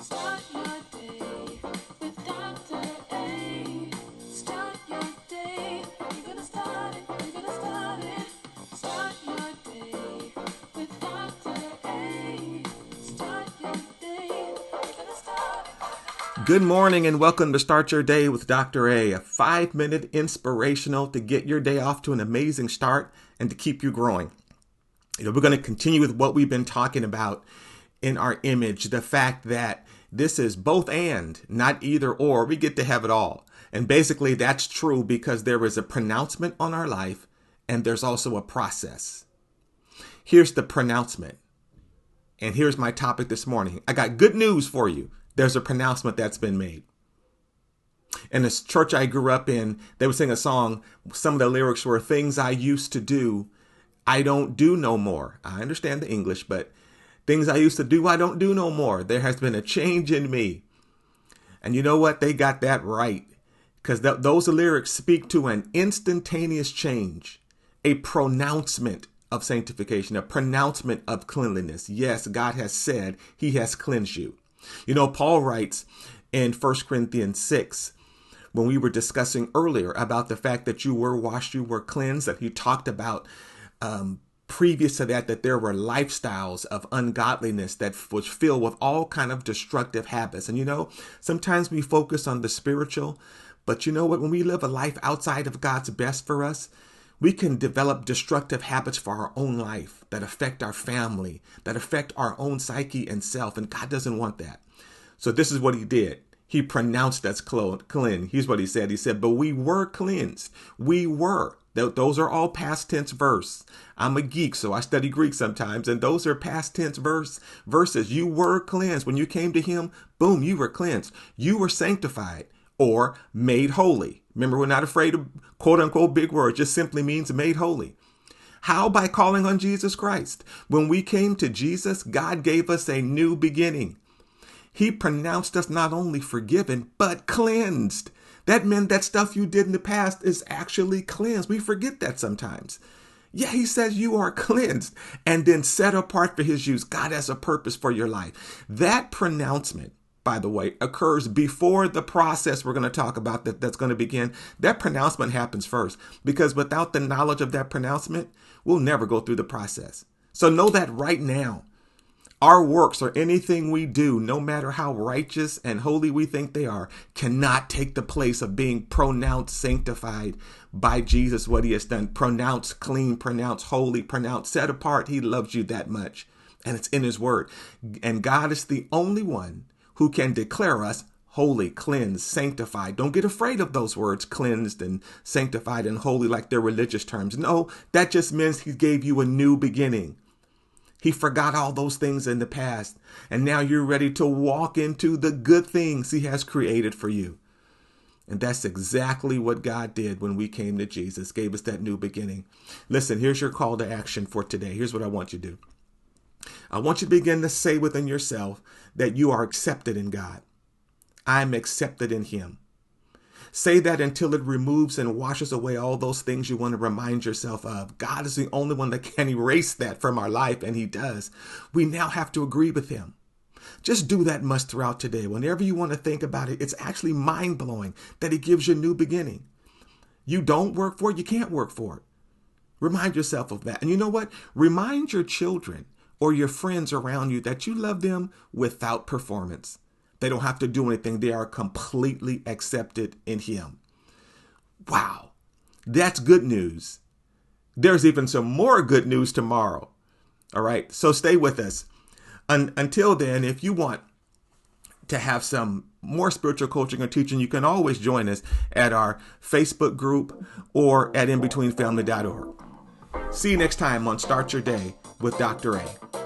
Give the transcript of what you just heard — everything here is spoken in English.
Start your day with Dr. A. Start your day. You're gonna start it. You're gonna start it. Start your day with Dr. A. Start your day. You're gonna start it. Good morning and welcome to Start Your Day with Dr. A, a 5-minute inspirational to get your day off to an amazing start and to keep you growing. We're going to continue with what we've been talking about in our image, the fact that this is both and, not either or. We get to have it all. And basically that's true because there is a pronouncement on our life and there's also a process. Here's the pronouncement. And here's my topic this morning. I got good news for you. There's a pronouncement that's been made. In the church I grew up in, they would sing a song. Some of the lyrics were things I used to do, I don't do no more. I understand the English, but things I used to do, I don't do no more. There has been a change in me. And you know what? They got that right. Because those lyrics speak to an instantaneous change, a pronouncement of sanctification, a pronouncement of cleanliness. Yes, God has said he has cleansed you. You know, Paul writes in 1 Corinthians 6, when we were discussing earlier about the fact that you were washed, you were cleansed, that he talked about previous to that there were lifestyles of ungodliness that was filled with all kind of destructive habits. And, you know, sometimes we focus on the spiritual, but you know what? When we live a life outside of God's best for us, we can develop destructive habits for our own life that affect our family, that affect our own psyche and self. And God doesn't want that. So this is what he did. He pronounced us clean. Here's what he said. He said, but we were cleansed. We were. Those are all past tense verse. I'm a geek, so I study Greek sometimes. And those are past tense verses. You were cleansed. When you came to him, boom, you were cleansed. You were sanctified or made holy. Remember, we're not afraid of quote unquote big words. Just simply means made holy. How? By calling on Jesus Christ. When we came to Jesus, God gave us a new beginning. He pronounced us not only forgiven, but cleansed. That meant that stuff you did in the past is actually cleansed. We forget that sometimes. Yeah, he says you are cleansed and then set apart for his use. God has a purpose for your life. That pronouncement, by the way, occurs before the process we're going to talk about that's going to begin. That pronouncement happens first because without the knowledge of that pronouncement, we'll never go through the process. So know that right now. Our works or anything we do, no matter how righteous and holy we think they are, cannot take the place of being pronounced sanctified by Jesus, what he has done. Pronounced clean, pronounced holy, pronounced set apart. He loves you that much. And it's in his word. And God is the only one who can declare us holy, cleansed, sanctified. Don't get afraid of those words, cleansed and sanctified and holy, like they're religious terms. No, that just means he gave you a new beginning. He forgot all those things in the past, and now you're ready to walk into the good things he has created for you. And that's exactly what God did when we came to Jesus, gave us that new beginning. Listen, here's your call to action for today. Here's what I want you to do. I want you to begin to say within yourself that you are accepted in God. I'm accepted in him. Say that until it removes and washes away all those things you want to remind yourself of. God is the only one that can erase that from our life, and he does. We now have to agree with him. Just do that much throughout today. Whenever you want to think about it, it's actually mind-blowing that he gives you a new beginning. You don't work for it, you can't work for it. Remind yourself of that. And you know what? Remind your children or your friends around you that you love them without performance. They don't have to do anything. They are completely accepted in him. Wow, that's good news. There's even some more good news tomorrow. All right, so stay with us. Until then, if you want to have some more spiritual coaching or teaching, you can always join us at our Facebook group or at inbetweenfamily.org. See you next time on Start Your Day with Dr. A.